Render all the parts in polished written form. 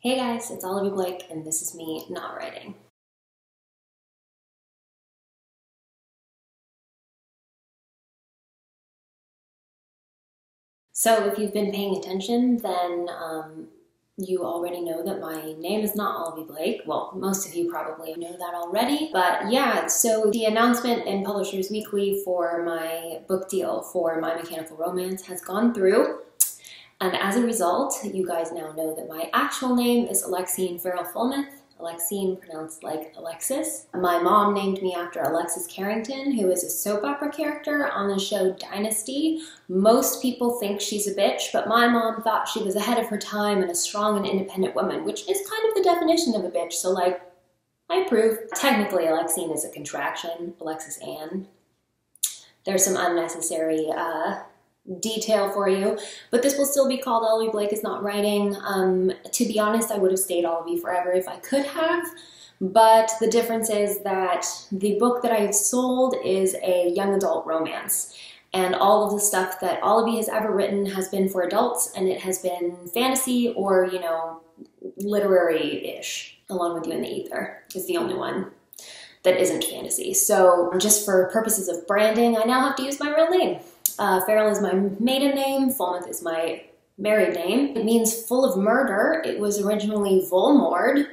Hey guys, it's Olivie Blake, and this is me not writing. So if you've been paying attention, then you already know that my name is not Olivie Blake. Well, most of you probably know that already. But yeah, so the announcement in Publishers Weekly for my book deal for My Mechanical Romance has gone through. And as a result, you guys now know that my actual name is Alexine Farrell-Fulmuth. Alexine pronounced like Alexis. My mom named me after Alexis Carrington, who is a soap opera character on the show Dynasty. Most people think she's a bitch, but my mom thought she was ahead of her time and a strong and independent woman, which is kind of the definition of a bitch, so like, I approve. Technically, Alexine is a contraction, Alexis Ann. There's some unnecessary detail for you, but this will still be called Olivie Blake is Not Writing. To be honest, I would have stayed Olivie forever if I could have, but the difference is that the book that I have sold is a young adult romance, and all of the stuff that Olivie has ever written has been for adults, and it has been fantasy or, you know, literary-ish. Alone with You in the Ether is the only one that isn't fantasy. So just for purposes of branding, I now have to use my real name. Farrell is my maiden name, Fulmuth is my married name. It means full of murder. It was originally Volmord,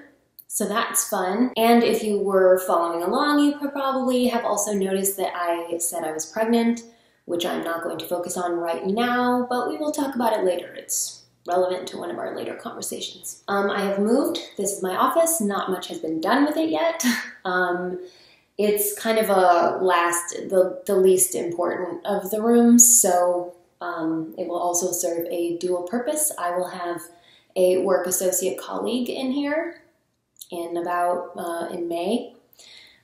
so that's fun. And if you were following along, you probably have also noticed that I said I was pregnant, which I'm not going to focus on right now, but we will talk about it later. It's relevant to one of our later conversations. I have moved. This is my office. Not much has been done with it yet. It's kind of the least important of the rooms, so it will also serve a dual purpose. I will have a work associate colleague in here in May.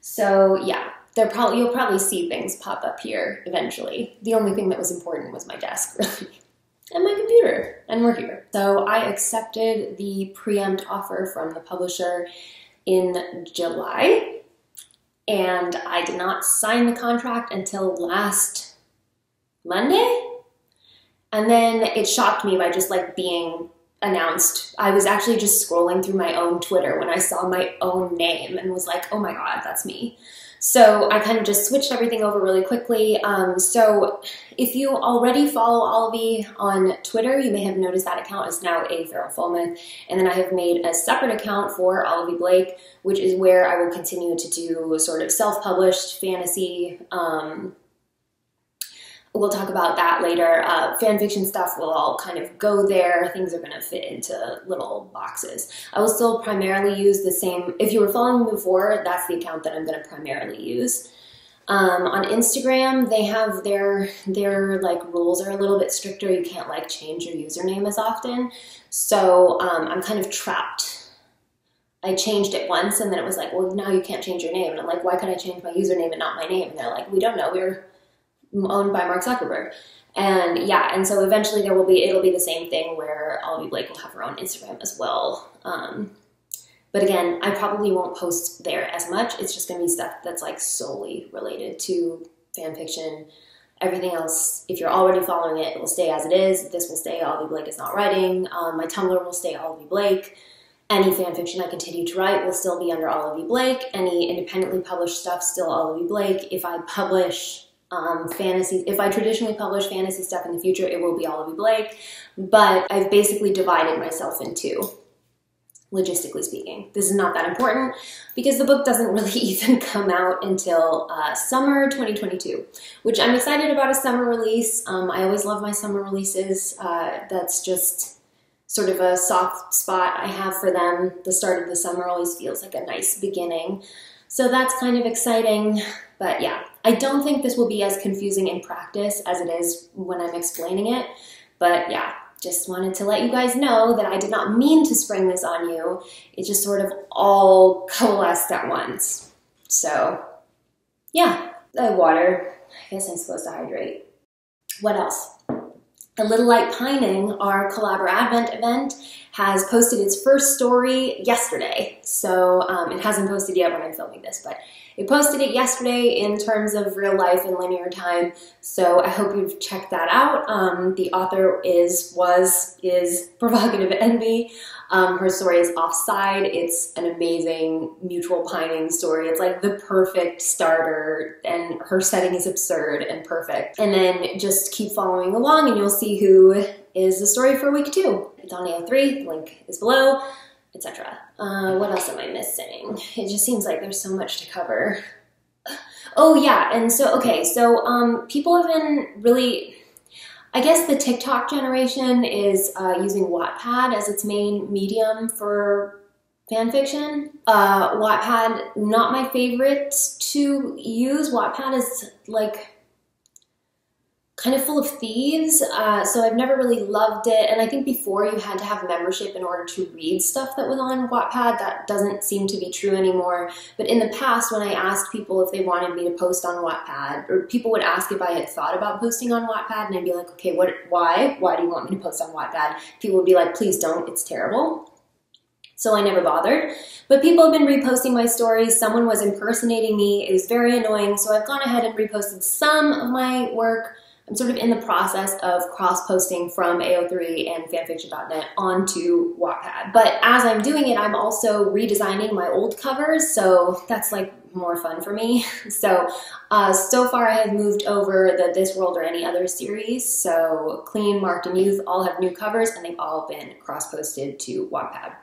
So yeah, you'll probably see things pop up here eventually. The only thing that was important was my desk, really, and my computer, and we're here. So I accepted the preempt offer from the publisher in July. And I did not sign the contract until last Monday. And then it shocked me by just like being announced. I was actually just scrolling through my own Twitter when I saw my own name and was like, oh my God, that's me. So I kind of just switched everything over really quickly. So if you already follow Olivie on Twitter, you may have noticed that account is now A Farrell-Fulmuth. And then I have made a separate account for Olivie Blake, which is where I will continue to do sort of self-published fantasy. We'll talk about that later. Fan fiction stuff will all kind of go there. Things are going to fit into little boxes. I will still primarily use the same. If you were following me before, that's the account that I'm going to primarily use. On Instagram, they have their like rules are a little bit stricter. You can't like change your username as often. So I'm kind of trapped. I changed it once and then it was like, well, now you can't change your name. And I'm like, why could I change my username and not my name? And they're like, we don't know. We're owned by Mark Zuckerberg. And yeah, and so eventually it'll be the same thing where Olivie Blake will have her own Instagram as well. But again, I probably won't post there as much. It's just gonna be stuff that's like solely related to fan fiction. Everything else, if you're already following it, it will stay as it is. This will stay Olivie Blake is Not Writing. My Tumblr will stay Olivie Blake. Any fan fiction I continue to write will still be under Olivie Blake. Any independently published stuff, still Olivie Blake. If I publish fantasy, if I traditionally publish fantasy stuff in the future, it will be Olivie Blake, but I've basically divided myself in two, logistically speaking. This is not that important because the book doesn't really even come out until summer 2022, which I'm excited about a summer release. I always love my summer releases. That's just sort of a soft spot I have for them. The start of the summer always feels like a nice beginning. So that's kind of exciting, but yeah. I don't think this will be as confusing in practice as it is when I'm explaining it, but yeah, just wanted to let you guys know that I did not mean to spring this on you. It just sort of all coalesced at once. So yeah, water. I guess I'm supposed to hydrate. What else? A Little Light Pining, our Collabor Advent event, has posted its first story yesterday. So it hasn't posted yet when I'm filming this, but it posted it yesterday in terms of real life and linear time. So I hope you've checked that out. The author is Provocative Envy. Her story is Offside. It's an amazing mutual pining story. It's like the perfect starter, and her setting is absurd and perfect. And then just keep following along and you'll see who is the story for week 2. It's on AO3, the link is below, etc. What else am I missing? It just seems like there's so much to cover. Oh yeah, and so, okay, so people have been really, I guess the TikTok generation is using Wattpad as its main medium for fanfiction. Wattpad, not my favorite to use. Wattpad is like kind of full of thieves, so I've never really loved it. And I think before you had to have membership in order to read stuff that was on Wattpad. That doesn't seem to be true anymore. But in the past, when I asked people if they wanted me to post on Wattpad, or people would ask if I had thought about posting on Wattpad, and I'd be like, okay, why? Why do you want me to post on Wattpad? People would be like, please don't, it's terrible. So I never bothered. But people have been reposting my stories. Someone was impersonating me. It was very annoying. So I've gone ahead and reposted some of my work. I'm sort of in the process of cross-posting from AO3 and fanfiction.net onto Wattpad. But as I'm doing it, I'm also redesigning my old covers, so that's like more fun for me. So far I have moved over the This World or Any Other series. So Clean, Marked, and Youth all have new covers, and they've all been cross-posted to Wattpad.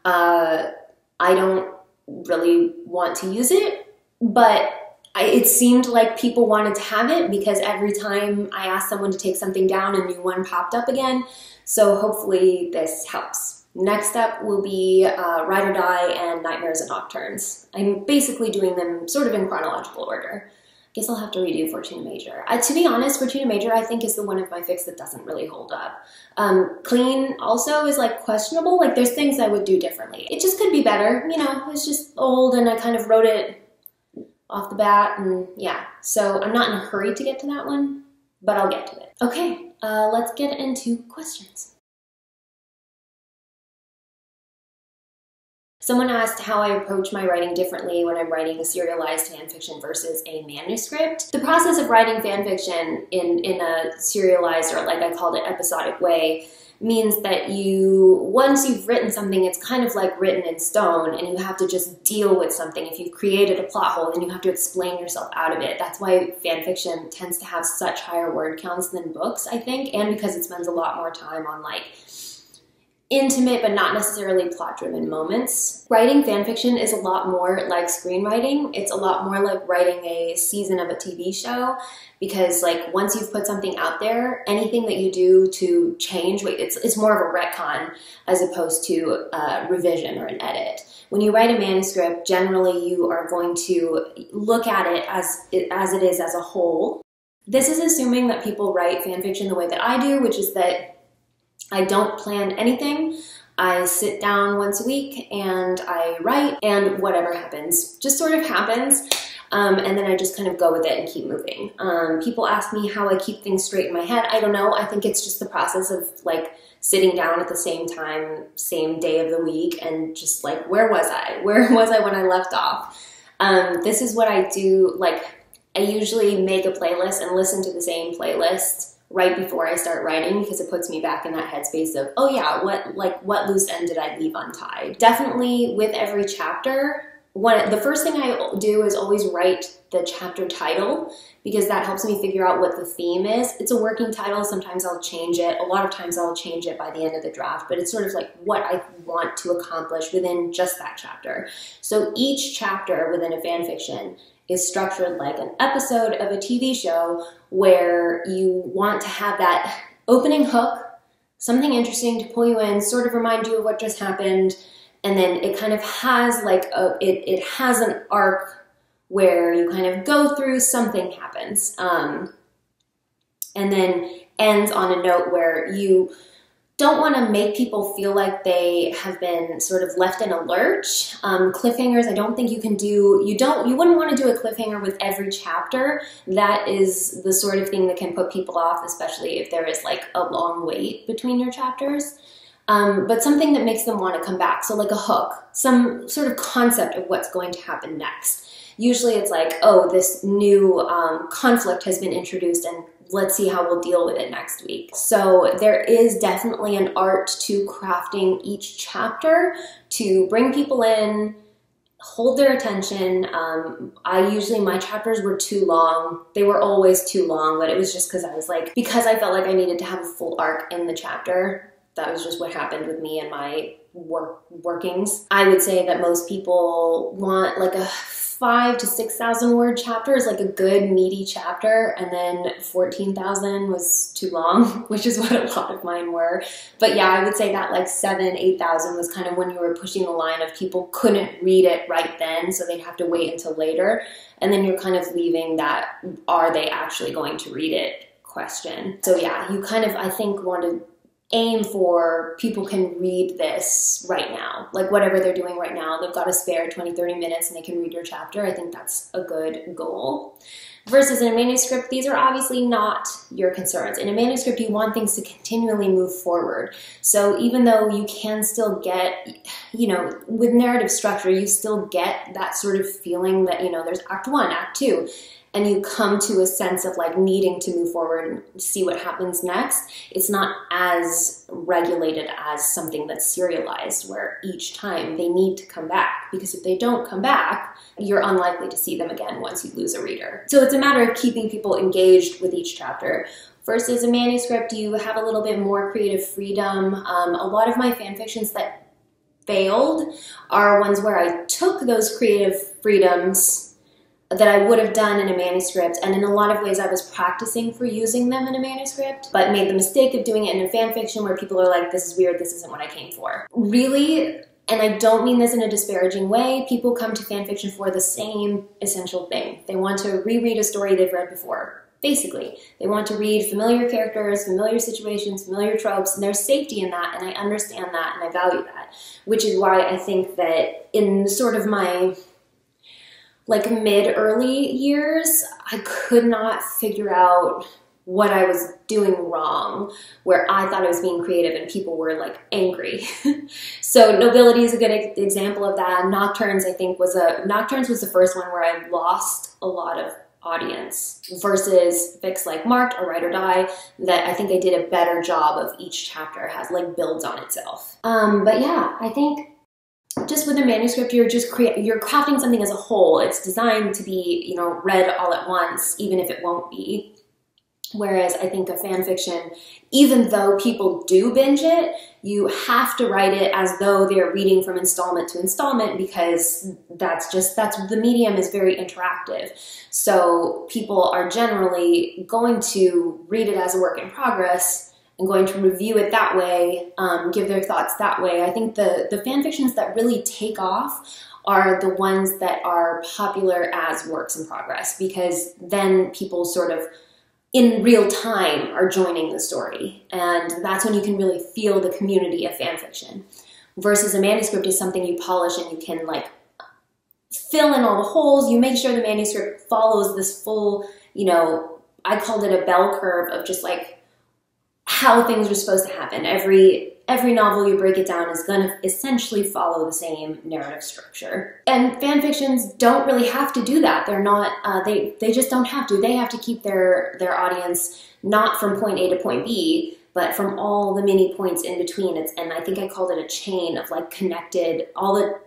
I don't really want to use it, but it seemed like people wanted to have it because every time I asked someone to take something down, a new one popped up again. So hopefully this helps. Next up will be Ride or Die and Nightmares and Nocturnes. I'm basically doing them sort of in chronological order. I guess I'll have to redo Fortuna Major. To be honest, Fortuna Major I think is the one of my fics that doesn't really hold up. Clean also is like questionable. Like there's things I would do differently. It just could be better. You know, it's just old and I kind of wrote it off the bat, and yeah, so I'm not in a hurry to get to that one, but I'll get to it. Okay, let's get into questions. Someone asked how I approach my writing differently when I'm writing a serialized fanfiction versus a manuscript. The process of writing fanfiction in a serialized, or like I called it, episodic way means that once you've written something, it's kind of like written in stone, and you have to just deal with something. If you've created a plot hole, then you have to explain yourself out of it. That's why fanfiction tends to have such higher word counts than books, I think, and because it spends a lot more time on like intimate but not necessarily plot-driven moments. Writing fanfiction is a lot more like screenwriting. It's a lot more like writing a season of a TV show, because like once you've put something out there, anything that you do to change, it's more of a retcon as opposed to a revision or an edit. When you write a manuscript, generally you are going to look at it as it is as a whole. This is assuming that people write fanfiction the way that I do, which is that I don't plan anything. I sit down once a week and I write, and whatever happens just sort of happens. And then I just kind of go with it and keep moving. People ask me how I keep things straight in my head. I don't know. I think it's just the process of like sitting down at the same time, same day of the week, and just like, where was I? Where was I when I left off? This is what I do. Like, I usually make a playlist and listen to the same playlist right before I start writing, because it puts me back in that headspace of, oh yeah, what loose end did I leave untied? Definitely with every chapter, the first thing I do is always write the chapter title, because that helps me figure out what the theme is. It's a working title. Sometimes I'll change it. A lot of times I'll change it by the end of the draft, but it's sort of like what I want to accomplish within just that chapter. So each chapter within a fan fiction is structured like an episode of a TV show, where you want to have that opening hook, something interesting to pull you in, sort of remind you of what just happened, and then it kind of has like it has an arc where you kind of go through, something happens, and then ends on a note where you don't want to make people feel like they have been sort of left in a lurch. Cliffhangers, I don't think you can do, you wouldn't want to do a cliffhanger with every chapter. That is the sort of thing that can put people off, especially if there is like a long wait between your chapters. But something that makes them want to come back. So like a hook, some sort of concept of what's going to happen next. Usually it's like, oh, this new conflict has been introduced, and let's see how we'll deal with it next week. So there is definitely an art to crafting each chapter to bring people in, hold their attention. My chapters were too long. They were always too long, but it was just because I felt like I needed to have a full arc in the chapter. That was just what happened with me and my workings. I would say that most people want like a 5,000 to 6,000 word chapter is like a good meaty chapter, and then 14,000 was too long, which is what a lot of mine were. But yeah, I would say that like 7,000, 8,000 was kind of when you were pushing the line of people couldn't read it right then, so they'd have to wait until later. And then you're kind of leaving that, are they actually going to read it question. So yeah, you kind of, I think, want to aim for people can read this right now, like whatever they're doing right now, they've got a spare 20, 30 minutes and they can read your chapter. I think that's a good goal. Versus in a manuscript, these are obviously not your concerns. In a manuscript, you want things to continually move forward. So even though you can still get, with narrative structure, you still get that sort of feeling that, there's act 1, act 2, and you come to a sense of like needing to move forward and see what happens next. It's not as regulated as something that's serialized, where each time they need to come back, because if they don't come back, you're unlikely to see them again once you lose a reader. So it's a matter of keeping people engaged with each chapter. Versus a manuscript, you have a little bit more creative freedom. A lot of my fan fictions that failed are ones where I took those creative freedoms that I would have done in a manuscript, and in a lot of ways I was practicing for using them in a manuscript, but made the mistake of doing it in a fan fiction where people are like, this is weird, this isn't what I came for. Really, and I don't mean this in a disparaging way, people come to fan fiction for the same essential thing. They want to reread a story they've read before. Basically, they want to read familiar characters, familiar situations, familiar tropes, and there's safety in that, and I understand that, and I value that, which is why I think that in sort of my mid-early years, I could not figure out what I was doing wrong, where I thought I was being creative and people were like angry. So Nobility is a good example of that. Nocturnes, I think, Nocturnes was the first one where I lost a lot of audience, versus Fics like Marked or Ride or Die, that I think I did a better job of each chapter has builds on itself. But yeah, I think just with a manuscript, you're crafting something as a whole. It's designed to be, read all at once, even if it won't be. Whereas I think a fan fiction, even though people do binge it, you have to write it as though they're reading from installment to installment, because the medium is very interactive. So people are generally going to read it as a work in progress and going to review it that way, give their thoughts that way. I think the fan fictions that really take off are the ones that are popular as works in progress, because then people sort of in real time are joining the story. And that's when you can really feel the community of fan fiction. Versus a manuscript is something you polish and you can fill in all the holes. You make sure the manuscript follows this full, I called it a bell curve of just how things are supposed to happen. Every novel you break it down is going to essentially follow the same narrative structure. And fan fictions don't really have to do that. They're not, they just don't have to. They have to keep their audience not from point A to point B, but from all the many points in between. And I think I called it a chain of connected,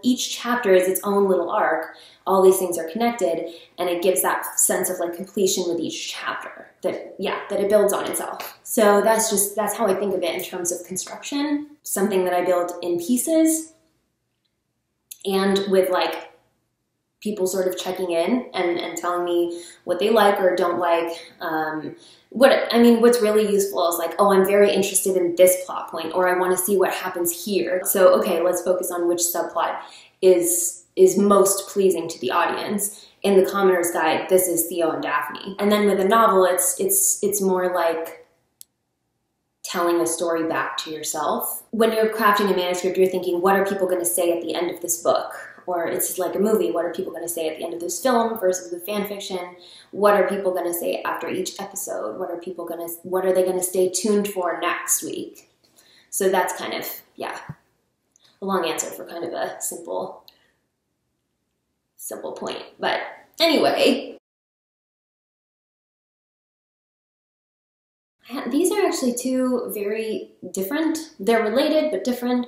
each chapter is its own little arc. All these things are connected, and it gives that sense of completion with each chapter, that it builds on itself. So that's how I think of it in terms of construction. Something that I built in pieces, and with people sort of checking in and telling me what they like or don't like. What's really useful is oh, I'm very interested in this plot point, or I want to see what happens here. So, okay, let's focus on which subplot is most pleasing to the audience. In The Commoner's Guide, this is Theo and Daphne. And then with a novel, it's more like telling a story back to yourself. When you're crafting a manuscript, you're thinking, what are people going to say at the end of this book? Or it's like a movie, what are people going to say at the end of this film? Versus with fan fiction, what are people going to say after each episode? What are they going to stay tuned for next week? So that's kind of, a long answer for kind of a simple point. But anyway, These are actually two very different. They're related, but different.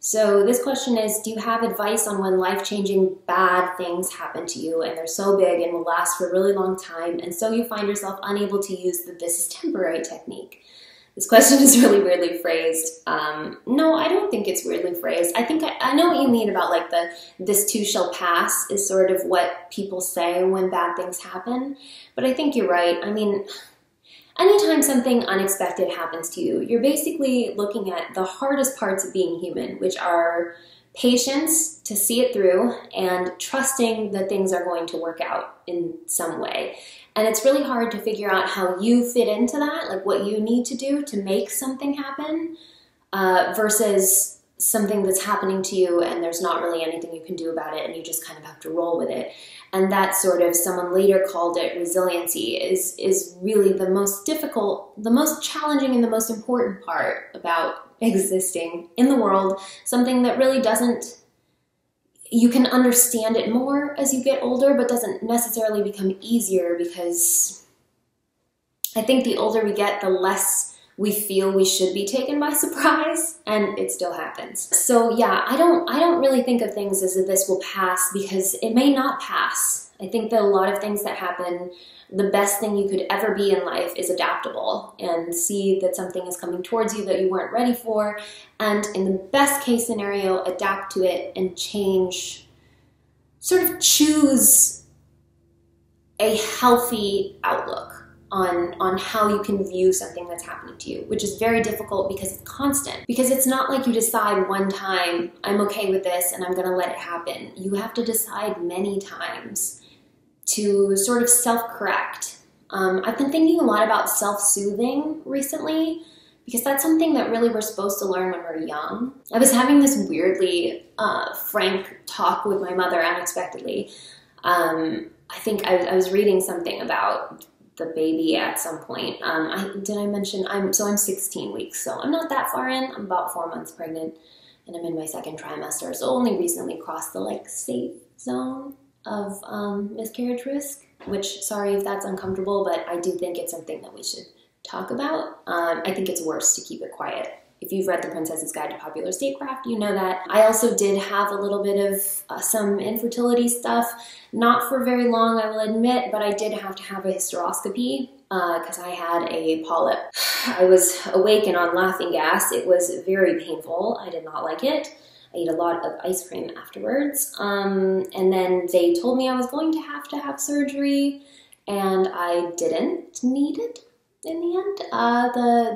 So this question is, do you have advice on when life-changing bad things happen to you and they're so big and will last for a really long time, and so you find yourself unable to use the "this is temporary" technique? This question is really weirdly phrased. No, I don't think it's weirdly phrased. I think I know what you mean about like the "this too shall pass" is sort of what people say when bad things happen. But I think you're right. I mean, anytime something unexpected happens to you, you're basically looking at the hardest parts of being human, which are patience to see it through and trusting that things are going to work out in some way. And it's really hard to figure out how you fit into that, like what you need to do to make something happen, versus something that's happening to you and there's not really anything you can do about it and you just kind of have to roll with it. And that sort of, someone later called it resiliency, is really the most difficult, the most challenging, and the most important part about existing in the world. Something that really doesn't, you can understand it more as you get older, but doesn't necessarily become easier, because I think the older we get, the less we feel we should be taken by surprise, and it still happens. So yeah, I don't really think of things as if this will pass, because it may not pass. I think that a lot of things that happen, the best thing you could ever be in life is adaptable and see that something is coming towards you that you weren't ready for, and in the best case scenario, adapt to it and change, sort of choose a healthy outlook on how you can view something that's happening to you, which is very difficult because it's constant. Because it's not like you decide one time, I'm okay with this and I'm gonna let it happen. You have to decide many times to sort of self-correct. I've been thinking a lot about self-soothing recently, because that's something that really we're supposed to learn when we're young. I was having this weirdly frank talk with my mother unexpectedly. I think I was reading something about the baby at some point. Did I mention, I'm 16 weeks, so I'm not that far in. I'm about 4 months pregnant, and I'm in my second trimester, so only recently crossed the like safe zone of miscarriage risk, which, sorry if that's uncomfortable, but I do think it's something that we should talk about. I think it's worse to keep it quiet. If you've read The Princess's Guide to Popular Statecraft, you know that. I also did have a little bit of some infertility stuff. Not for very long, I will admit, but I did have to have a hysteroscopy because I had a polyp. I was awake and on laughing gas. It was very painful. I did not like it. I ate a lot of ice cream afterwards. And then they told me I was going to have surgery, and I didn't need it. In the end,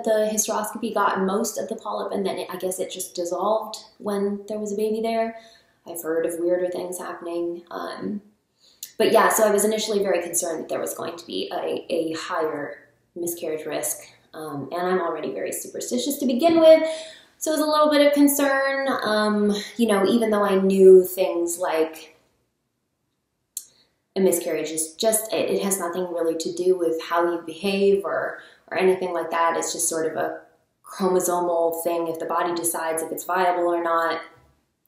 the hysteroscopy got most of the polyp, and then I guess it just dissolved when there was a baby there. I've heard of weirder things happening. But yeah, so I was initially very concerned that there was going to be a higher miscarriage risk. And I'm already very superstitious to begin with, so it was a little bit of concern, you know, even though I knew things like a miscarriage is just, it has nothing really to do with how you behave or anything like that. It's just sort of a chromosomal thing if the body decides if it's viable or not.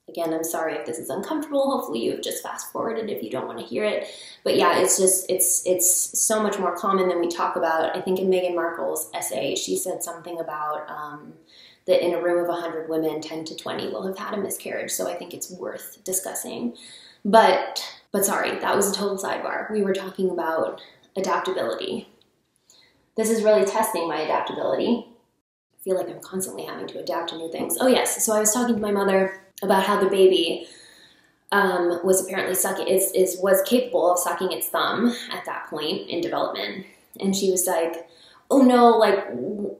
Again, I'm sorry if this is uncomfortable. Hopefully you've just fast forwarded if you don't want to hear it. But yeah, it's just, it's so much more common than we talk about. I think in Meghan Markle's essay, she said something about that in a room of 100 women, 10 to 20 will have had a miscarriage. So I think it's worth discussing. But sorry, that was a total sidebar. We were talking about adaptability. This is really testing my adaptability. I feel like I'm constantly having to adapt to new things. Oh yes, so I was talking to my mother about how the baby was apparently was capable of sucking its thumb at that point in development. And she was like, oh no, like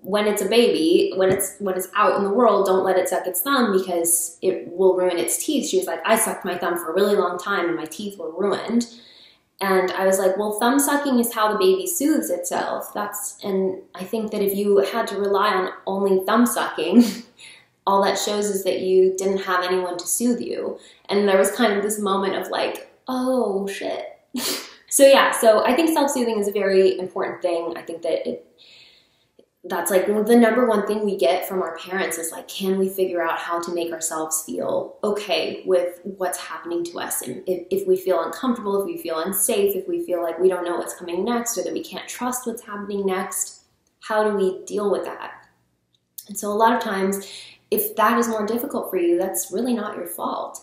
when it's a baby, when it's out in the world, don't let it suck its thumb because it will ruin its teeth. She was like, I sucked my thumb for a really long time and my teeth were ruined. And I was like, well, thumb sucking is how the baby soothes itself. And I think that if you had to rely on only thumb sucking, all that shows is that you didn't have anyone to soothe you. And there was kind of this moment of like, oh shit. So yeah, so I think self-soothing is a very important thing. I think that that's like the number one thing we get from our parents is like, can we figure out how to make ourselves feel okay with what's happening to us? And if we feel uncomfortable, if we feel unsafe, if we feel like we don't know what's coming next or that we can't trust what's happening next, How do we deal with that? And so a lot of times, if that is more difficult for you, that's really not your fault.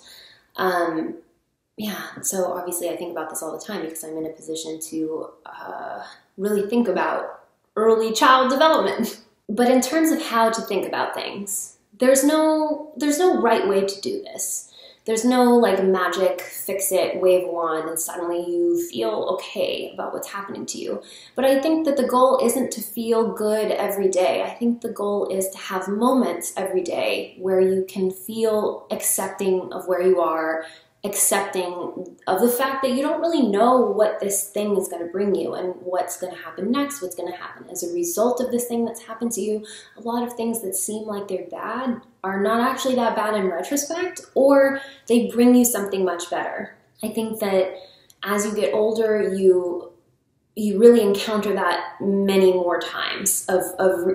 Yeah, so obviously I think about this all the time because I'm in a position to really think about early child development. But in terms of how to think about things, there's no right way to do this. There's no like magic, fix it, wave a wand, and suddenly you feel okay about what's happening to you. But I think that the goal isn't to feel good every day. I think the goal is to have moments every day where you can feel accepting of where you are, accepting of the fact that you don't really know what this thing is going to bring you and what's going to happen next, what's going to happen as a result of this thing that's happened to you. A lot of things that seem like they're bad are not actually that bad in retrospect, or they bring you something much better. I think that as you get older, you really encounter that many more times of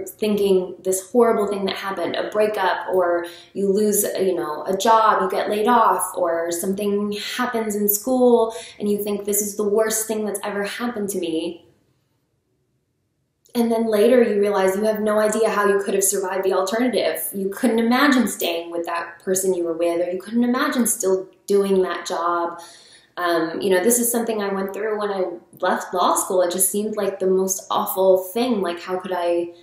thinking this horrible thing that happened, a breakup, or you lose, a job, you get laid off, or something happens in school and you think this is the worst thing that's ever happened to me. And then later you realize you have no idea how you could have survived the alternative. You couldn't imagine staying with that person you were with, or you couldn't imagine still doing that job. This is something I went through when I left law school. It just seemed like the most awful thing. Like, how would I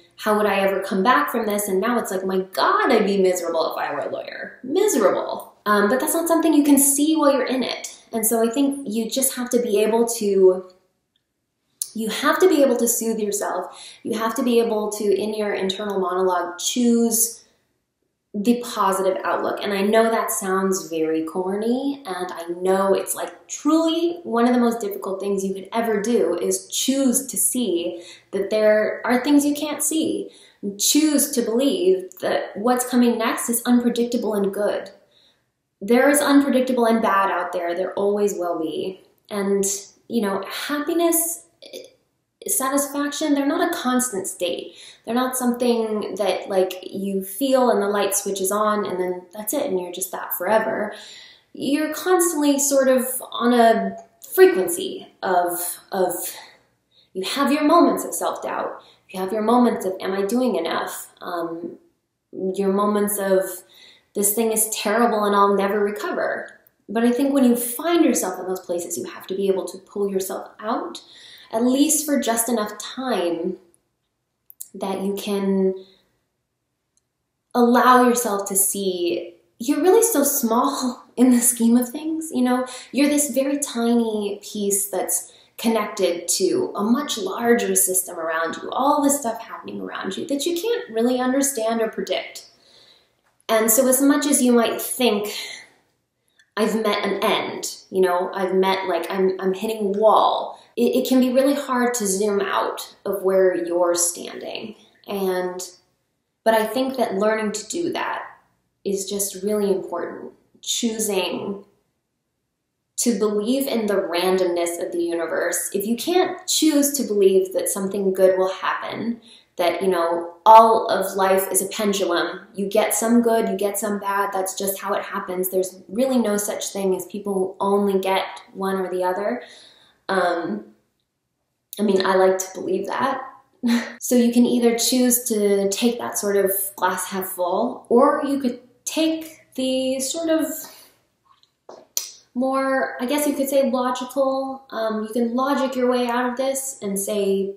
ever come back from this? And now it's like, my God, I'd be miserable if I were a lawyer. Miserable. But that's not something you can see while you're in it. And so I think you just have to be able to soothe yourself. You have to be able to, in your internal monologue, choose the positive outlook. And I know that sounds very corny, and I know it's like truly one of the most difficult things you could ever do is choose to see that there are things you can't see. Choose to believe that what's coming next is unpredictable and good. There is unpredictable and bad out there. There always will be. And, happiness, satisfaction, they're not a constant state. They're not something that like you feel and the light switches on and then that's it and you're just that forever. You're constantly sort of on a frequency of you have your moments of self-doubt. You have your moments of, am I doing enough? Your moments of, this thing is terrible and I'll never recover. But I think when you find yourself in those places, you have to be able to pull yourself out, at least for just enough time that you can allow yourself to see you're really so small in the scheme of things. You're this very tiny piece that's connected to a much larger system around you, all this stuff happening around you that you can't really understand or predict. And so as much as you might think, I've met an end, I've met, like, I'm hitting a wall, it can be really hard to zoom out of where you're standing. But I think that learning to do that is just really important. Choosing to believe in the randomness of the universe. If you can't choose to believe that something good will happen, that, all of life is a pendulum. You get some good, you get some bad. That's just how it happens. There's really no such thing as people who only get one or the other. I like to believe that. So you can either choose to take that sort of glass half full, or you could take the sort of more, I guess you could say, logical. You can logic your way out of this and say,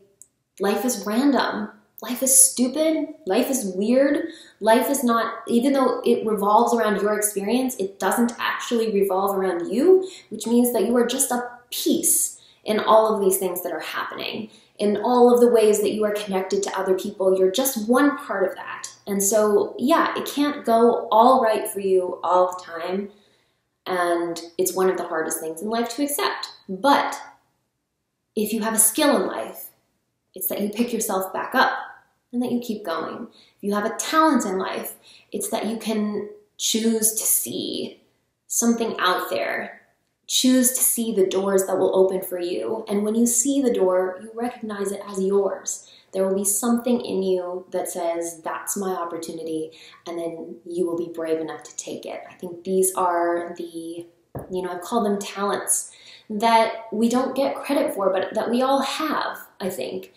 life is random. Life is stupid. Life is weird. Life is not, even though it revolves around your experience, it doesn't actually revolve around you, which means that you are just a piece in all of these things that are happening. In all of the ways that you are connected to other people, you're just one part of that. And so, yeah, it can't go all right for you all the time. And it's one of the hardest things in life to accept. But if you have a skill in life, it's that you pick yourself back up and that you keep going. If you have a talent in life, it's that you can choose to see something out there. Choose to see the doors that will open for you. And when you see the door, you recognize it as yours. There will be something in you that says, that's my opportunity, and then you will be brave enough to take it. I think these are the, I've called them talents that we don't get credit for, but that we all have, I think.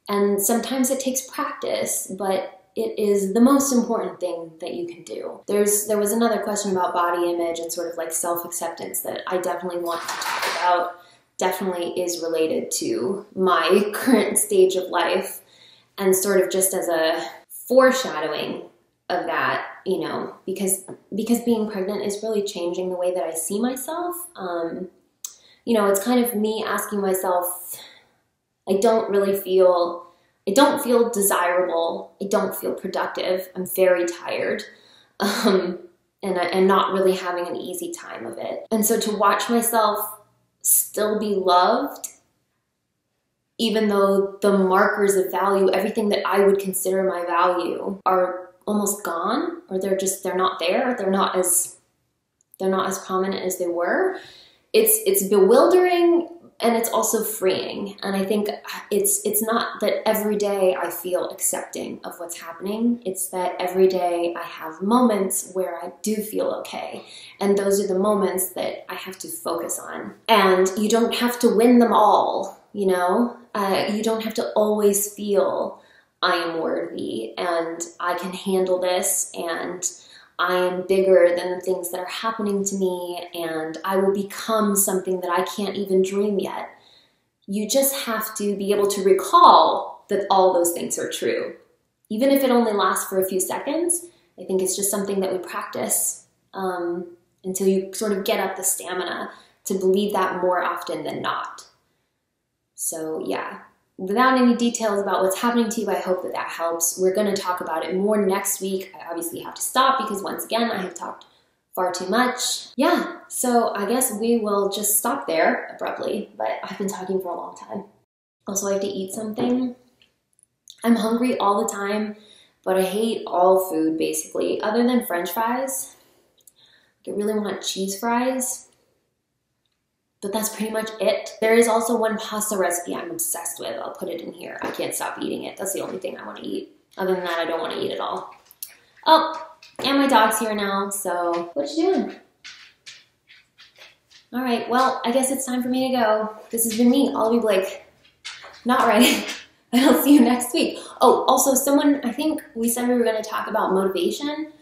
And sometimes it takes practice, but it is the most important thing that you can do. There was another question about body image and sort of like self-acceptance that I definitely want to talk about. Definitely is related to my current stage of life, and sort of just as a foreshadowing of that, you know, because being pregnant is really changing the way that I see myself. You know, it's kind of me asking myself, I don't feel desirable. I don't feel productive. I'm very tired. And not really having an easy time of it. And so to watch myself still be loved, even though the markers of value, everything that I would consider my value, are almost gone, or they're not there. They're not as prominent as they were. It's bewildering, and it's also freeing. And I think it's not that every day I feel accepting of what's happening. It's that every day I have moments where I do feel okay. And those are the moments that I have to focus on. And you don't have to win them all, you know? You don't have to always feel I am worthy and I can handle this and I am bigger than the things that are happening to me and I will become something that I can't even dream yet. You just have to be able to recall that all those things are true. Even if it only lasts for a few seconds, I think it's just something that we practice until you sort of get up the stamina to believe that more often than not. So yeah, without any details about what's happening to you, I hope that helps. We're going to talk about it more next week. I obviously have to stop because once again, I have talked far too much. Yeah, so I guess we will just stop there abruptly, but I've been talking for a long time. Also, I have to eat something. I'm hungry all the time, but I hate all food basically, other than French fries. I really want cheese fries. But that's pretty much it. There is also one pasta recipe I'm obsessed with. I'll put it in here. I can't stop eating it. That's the only thing I want to eat. Other than that, I don't want to eat at all. Oh, and my dog's here now, so what you doing? All right, well, I guess it's time for me to go. This has been me, Olivie Blake. Not writing. I'll see you next week. Oh, also I think we said we were going to talk about motivation,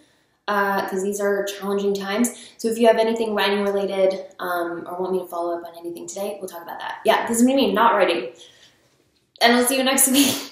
because these are challenging times. So if you have anything writing related or want me to follow up on anything today, we'll talk about that. Yeah, this is me not writing. And I'll see you next week.